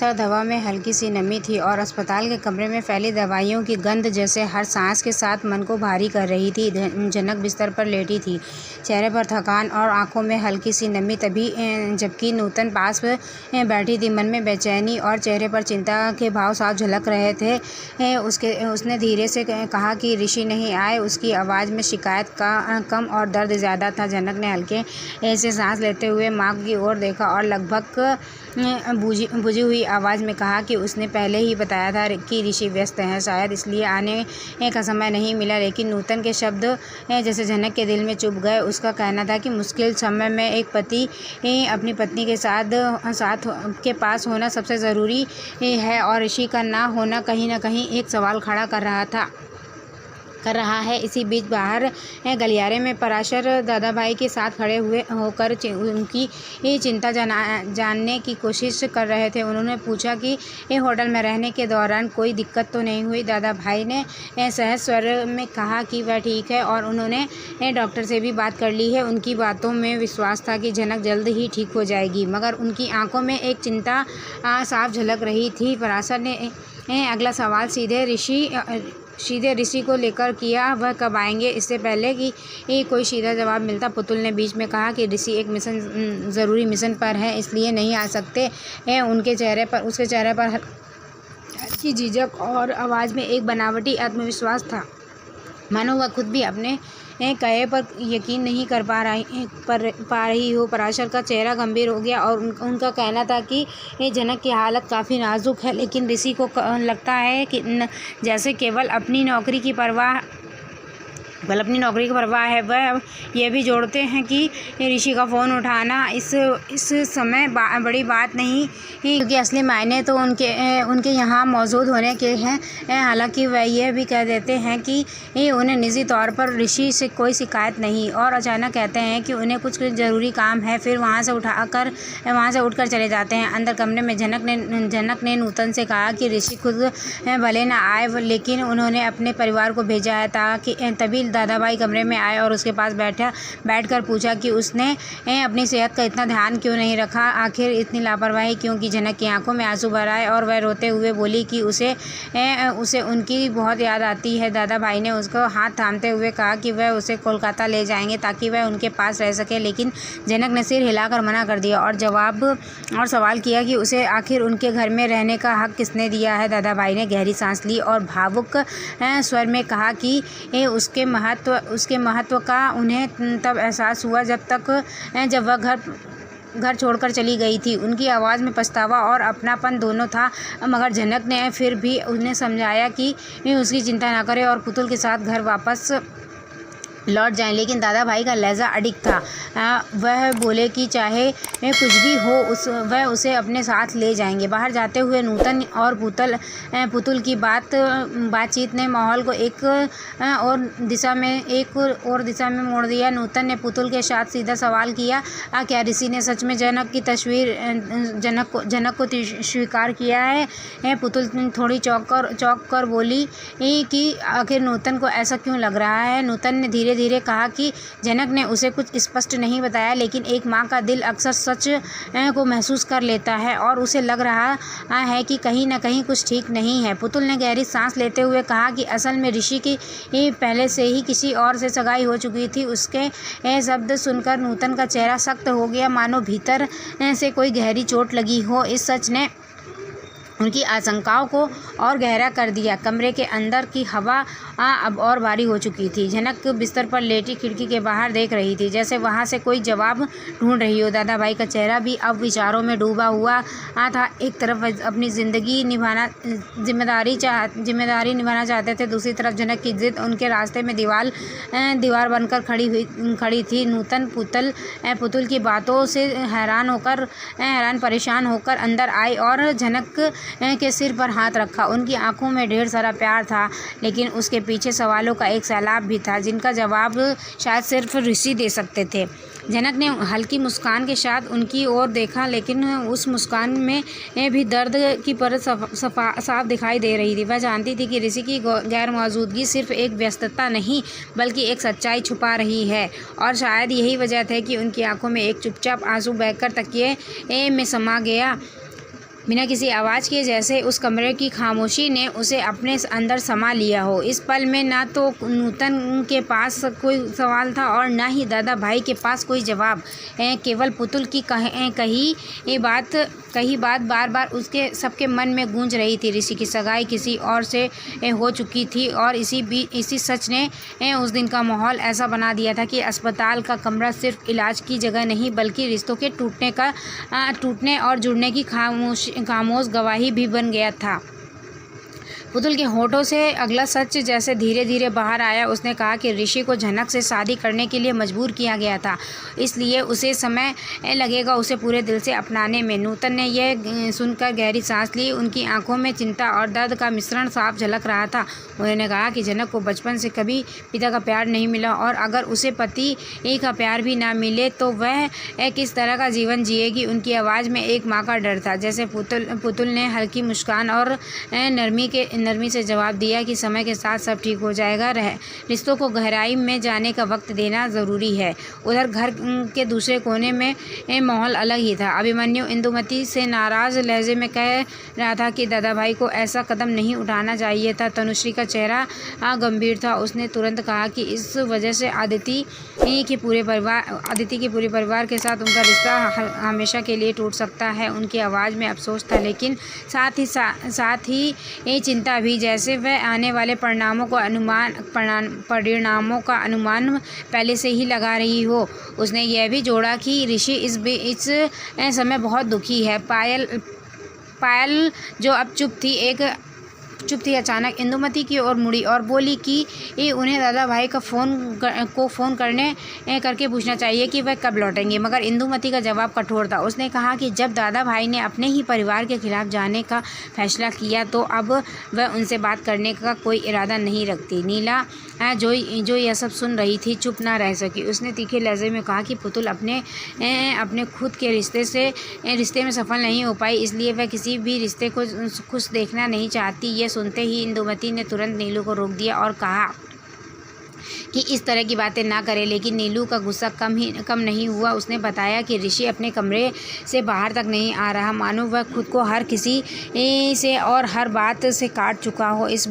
सर्द हवा में हल्की सी नमी थी और अस्पताल के कमरे में फैली दवाइयों की गंध जैसे हर सांस के साथ मन को भारी कर रही थी। जनक बिस्तर पर लेटी थी, चेहरे पर थकान और आंखों में हल्की सी नमी। तभी जबकि नूतन पास बैठी थी, मन में बेचैनी और चेहरे पर चिंता के भाव साफ झलक रहे थे। उसने धीरे से कहा कि ऋषि नहीं आए। उसकी आवाज़ में शिकायत का कम और दर्द ज़्यादा था। जनक ने हल्के से सांस लेते हुए माँ की ओर देखा और लगभग बुझी हुई आवाज़ में कहा कि उसने पहले ही बताया था कि ऋषि व्यस्त हैं, शायद इसलिए आने का समय नहीं मिला। लेकिन नूतन के शब्द जैसे जनक के दिल में चुभ गए। उसका कहना था कि मुश्किल समय में एक पति अपनी पत्नी के साथ के पास होना सबसे ज़रूरी है और ऋषि का ना होना कहीं ना कहीं एक सवाल खड़ा कर रहा है। इसी बीच बाहर गलियारे में पराशर दादा भाई के साथ खड़े होकर उनकी चिंता जानने की कोशिश कर रहे थे। उन्होंने पूछा कि होटल में रहने के दौरान कोई दिक्कत तो नहीं हुई। दादा भाई ने सहज स्वर में कहा कि वह ठीक है और उन्होंने डॉक्टर से भी बात कर ली है। उनकी बातों में विश्वास था कि जनक जल्द ही ठीक हो जाएगी, मगर उनकी आंखों में एक चिंता साफ झलक रही थी। पराशर ने अगला सवाल सीधे ऋषि को लेकर किया, वह कब आएंगे। इससे पहले कि कोई सीधा जवाब मिलता, पुतुल ने बीच में कहा कि ऋषि एक ज़रूरी मिशन पर है, इसलिए नहीं आ सकते हैं। उसके चेहरे पर हल्की झिझक और आवाज़ में एक बनावटी आत्मविश्वास था, मानो वह खुद भी अपने कहे पर यकीन नहीं कर पा रही हो। पराशर का चेहरा गंभीर हो गया और उनका कहना था कि जनक की हालत काफ़ी नाजुक है, लेकिन ऋषि को लगता है कि जैसे केवल अपनी नौकरी की परवाह है। वह यह भी जोड़ते हैं कि ऋषि का फ़ोन उठाना इस समय बड़ी बात नहीं, क्योंकि असली मायने तो उनके यहाँ मौजूद होने के हैं। हालांकि वह यह भी कह देते हैं कि उन्हें निजी तौर पर ऋषि से कोई शिकायत नहीं, और अचानक कहते हैं कि उन्हें कुछ ज़रूरी काम है, फिर वहाँ से उठकर चले जाते हैं। अंदर कमरे में जनक ने नूतन से कहा कि ऋषि खुद भले न आए, लेकिन उन्होंने अपने परिवार को भेजा है। तभी दादा भाई कमरे में आए और उसके पास बैठकर पूछा कि उसने अपनी सेहत का इतना ध्यान क्यों नहीं रखा, आखिर इतनी लापरवाही क्यों की। जनक की आंखों में आंसू भर आए और वह रोते हुए बोली कि उसे उनकी बहुत याद आती है। दादा भाई ने उसको हाथ थामते हुए कहा कि वह उसे कोलकाता ले जाएंगे ताकि वह उनके पास रह सके, लेकिन जनक ने सिर हिलाकर मना कर दिया और सवाल किया कि उसे आखिर उनके घर में रहने का हक किसने दिया है। दादा भाई ने गहरी सांस ली और भावुक स्वर में कहा कि उसके महत्व का उन्हें तब एहसास हुआ जब वह घर छोड़कर चली गई थी। उनकी आवाज़ में पछतावा और अपनापन दोनों था, मगर जनक ने फिर भी उन्हें समझाया कि उसकी चिंता न करे और पुतुल के साथ घर वापस लौट जाएं। लेकिन दादा भाई का लहजा अडिग था। वह बोले कि चाहे कुछ भी हो वह उसे अपने साथ ले जाएंगे। बाहर जाते हुए नूतन और पुतुल की बातचीत ने माहौल को एक और दिशा में मोड़ दिया। नूतन ने पुतुल के साथ सीधा सवाल किया, क्या ऋषि ने सच में जनक को स्वीकार किया है। पुतुल थोड़ी चौंक कर बोली कि आखिर नूतन को ऐसा क्यों लग रहा है। नूतन ने धीरे धीरे कहा कि जनक ने उसे कुछ स्पष्ट नहीं बताया, लेकिन एक माँ का दिल अक्सर सच को महसूस कर लेता है और उसे लग रहा है कि कहीं ना कहीं कुछ ठीक नहीं है। पुतुल ने गहरी सांस लेते हुए कहा कि असल में ऋषि की पहले से ही किसी और से सगाई हो चुकी थी। उसके शब्द सुनकर नूतन का चेहरा सख्त हो गया, मानो भीतर से कोई गहरी चोट लगी हो। इस सच ने उनकी आशंकाओं को और गहरा कर दिया। कमरे के अंदर की हवा अब और भारी हो चुकी थी। जनक बिस्तर पर लेटी खिड़की के बाहर देख रही थी, जैसे वहाँ से कोई जवाब ढूंढ रही हो। दादा भाई का चेहरा भी अब विचारों में डूबा हुआ था। एक तरफ अपनी जिम्मेदारी निभाना चाहते थे, दूसरी तरफ जनक की जिद उनके रास्ते में दीवार बनकर खड़ी थी। नूतन पुतुल की बातों से हैरान परेशान होकर अंदर आई और जनक के सिर पर हाथ रखा। उनकी आंखों में ढेर सारा प्यार था, लेकिन उसके पीछे सवालों का एक सैलाब भी था, जिनका जवाब शायद सिर्फ ऋषि दे सकते थे। जनक ने हल्की मुस्कान के साथ उनकी ओर देखा, लेकिन उस मुस्कान में भी दर्द की परत साफ दिखाई दे रही थी। वह जानती थी कि ऋषि की गैर मौजूदगी सिर्फ एक व्यस्तता नहीं, बल्कि एक सच्चाई छुपा रही है, और शायद यही वजह थी कि उनकी आंखों में एक चुपचाप आंसू बहकर तकिए में समा गया। बिना किसी आवाज़ के, जैसे उस कमरे की खामोशी ने उसे अपने अंदर समा लिया हो। इस पल में ना तो नूतन के पास कोई सवाल था और ना ही दादा भाई के पास कोई जवाब। केवल पुतुल की कही बात बार बार उसके सबके मन में गूंज रही थी। ऋषि की सगाई किसी और से हो चुकी थी और इसी सच ने उस दिन का माहौल ऐसा बना दिया था कि अस्पताल का कमरा सिर्फ इलाज की जगह नहीं बल्कि रिश्तों के टूटने और जुड़ने की खामोश गवाही भी बन गया था। पुतुल के होठों से अगला सच जैसे धीरे धीरे बाहर आया। उसने कहा कि ऋषि को झनक से शादी करने के लिए मजबूर किया गया था, इसलिए उसे समय लगेगा उसे पूरे दिल से अपनाने में। नूतन ने यह सुनकर गहरी सांस ली। उनकी आंखों में चिंता और दर्द का मिश्रण साफ झलक रहा था। उन्होंने कहा कि झनक को बचपन से कभी पिता का प्यार नहीं मिला और अगर उसे पति का प्यार भी ना मिले तो वह किस तरह का जीवन जिएगी। उनकी आवाज़ में एक माँ का डर था। जैसे पुतुल ने हल्की मुस्कान और नरमी से जवाब दिया कि समय के साथ सब ठीक हो जाएगा। रिश्तों को गहराई में जाने का वक्त देना ज़रूरी है। उधर घर के दूसरे कोने में माहौल अलग ही था। अभिमन्यु इंदुमती से नाराज़ लहजे में कह रहा था कि दादा भाई को ऐसा कदम नहीं उठाना चाहिए था। तनुश्री का चेहरा गंभीर था। उसने तुरंत कहा कि इस वजह से आदिति के पूरे परिवार के साथ उनका रिश्ता हमेशा के लिए टूट सकता है। उनकी आवाज़ में अफसोस था, लेकिन साथ ही चिंता भी, जैसे वह आने वाले परिणामों का अनुमान पहले से ही लगा रही हो। उसने यह भी जोड़ा कि ऋषि इस समय बहुत दुखी है। पायल जो अब चुप थी अचानक इंदुमती की ओर मुड़ी और बोली कि उन्हें दादा भाई का फ़ोन करके पूछना चाहिए कि वह कब लौटेंगे। मगर इंदुमती का जवाब कठोर था। उसने कहा कि जब दादा भाई ने अपने ही परिवार के खिलाफ जाने का फैसला किया तो अब वह उनसे बात करने का कोई इरादा नहीं रखती। नीला जो यह सब सुन रही थी चुप ना रह सकी। उसने तीखे लहजे में कहा कि पुतुल अपने खुद के रिश्ते में सफल नहीं हो पाई, इसलिए वह किसी भी रिश्ते को खुश देखना नहीं चाहती। यह सुनते ही इंदुमती ने तुरंत नीलू को रोक दिया और कहा कि इस तरह की बातें ना करें। लेकिन नीलू का गुस्सा कम नहीं हुआ। उसने बताया कि ऋषि अपने कमरे से बाहर तक नहीं आ रहा, मानो वह खुद को हर किसी से और हर बात से काट चुका हो। इस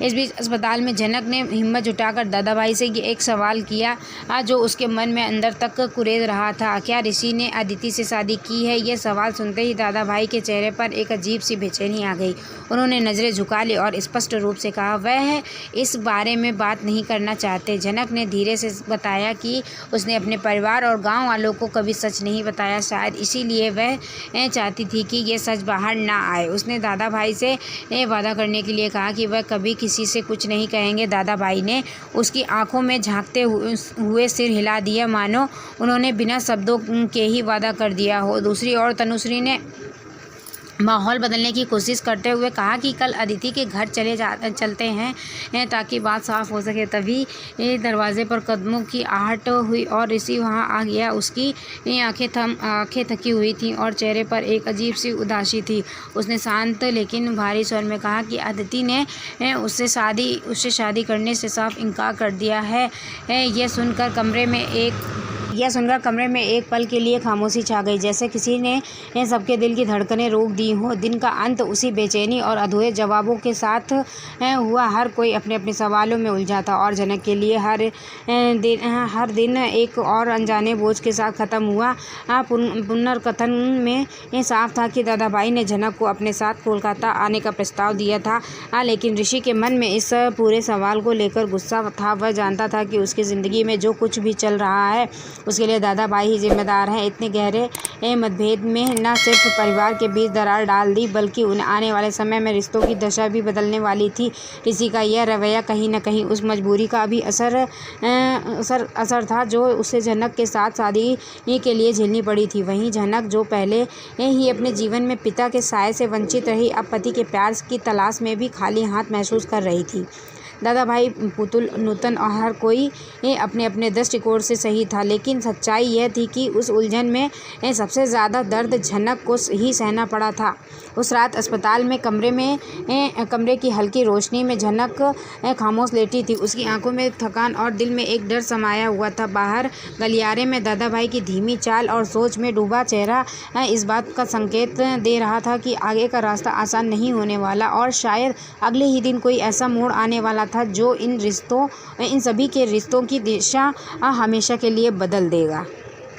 बीच अस्पताल में झनक ने हिम्मत जुटाकर दादा भाई से एक सवाल किया जो उसके मन में अंदर तक कुरेद रहा था। क्या ऋषि ने अदिति से शादी की है? यह सवाल सुनते ही दादा भाई के चेहरे पर एक अजीब सी बेचैनी आ गई। उन्होंने नज़रें झुका ली और स्पष्ट रूप से कहा, वह इस बारे में बात नहीं करना चाहते। झनक ने धीरे से बताया कि उसने अपने परिवार और गाँव वालों को कभी सच नहीं बताया, शायद इसीलिए वह चाहती थी कि यह सच बाहर ना आए। उसने दादा भाई से वादा करने के लिए कहा कि वह कभी किसी से कुछ नहीं कहेंगे। दादा भाई ने उसकी आंखों में झांकते हुए सिर हिला दिया, मानो उन्होंने बिना शब्दों के ही वादा कर दिया हो। दूसरी ओर तनुश्री ने माहौल बदलने की कोशिश करते हुए कहा कि कल अदिति के घर चलते हैं ताकि बात साफ हो सके। तभी दरवाजे पर कदमों की आहट हुई और ऋषि वहां आ गया। उसकी आंखें थकी हुई थीं और चेहरे पर एक अजीब सी उदासी थी। उसने शांत लेकिन भारी स्वर में कहा कि अदिति ने उससे शादी करने से साफ इनकार कर दिया है। यह सुनकर कमरे में एक पल के लिए खामोशी छा गई, जैसे किसी ने सबके दिल की धड़कनें रोक दी हो। दिन का अंत उसी बेचैनी और अधूरे जवाबों के साथ हुआ। हर कोई अपने अपने सवालों में उलझा था और झनक के लिए हर दिन एक और अनजाने बोझ के साथ ख़त्म हुआ। पुनर्कथन में साफ था कि दादा भाई ने झनक को अपने साथ कोलकाता आने का प्रस्ताव दिया था, लेकिन ऋषि के मन में इस पूरे सवाल को लेकर गुस्सा था। वह जानता था कि उसकी ज़िंदगी में जो कुछ भी चल रहा है उसके लिए दादा भाई ही जिम्मेदार हैं। इतने गहरे मतभेद में न सिर्फ परिवार के बीच दरार डाल दी बल्कि आने वाले समय में रिश्तों की दशा भी बदलने वाली थी। ऋषि का यह रवैया कहीं न कहीं उस मजबूरी का भी असर था जो उसे झनक के साथ शादी के लिए झेलनी पड़ी थी। वहीं झनक जो पहले ही अपने जीवन में पिता के साये से वंचित रही, अब पति के प्यार की तलाश में भी खाली हाथ महसूस कर रही थी। दादा भाई, पुतुल, नूतन और हर कोई अपने अपने दृष्टिकोण से सही था, लेकिन सच्चाई यह थी कि उस उलझन में सबसे ज़्यादा दर्द झनक को ही सहना पड़ा था। उस रात अस्पताल में कमरे की हल्की रोशनी में झनक खामोश लेटी थी। उसकी आंखों में थकान और दिल में एक डर समाया हुआ था। बाहर गलियारे में दादा भाई की धीमी चाल और सोच में डूबा चेहरा इस बात का संकेत दे रहा था कि आगे का रास्ता आसान नहीं होने वाला और शायद अगले ही दिन कोई ऐसा मोड़ आने वाला था जो इन सभी के रिश्तों की दिशा हमेशा के लिए बदल देगा।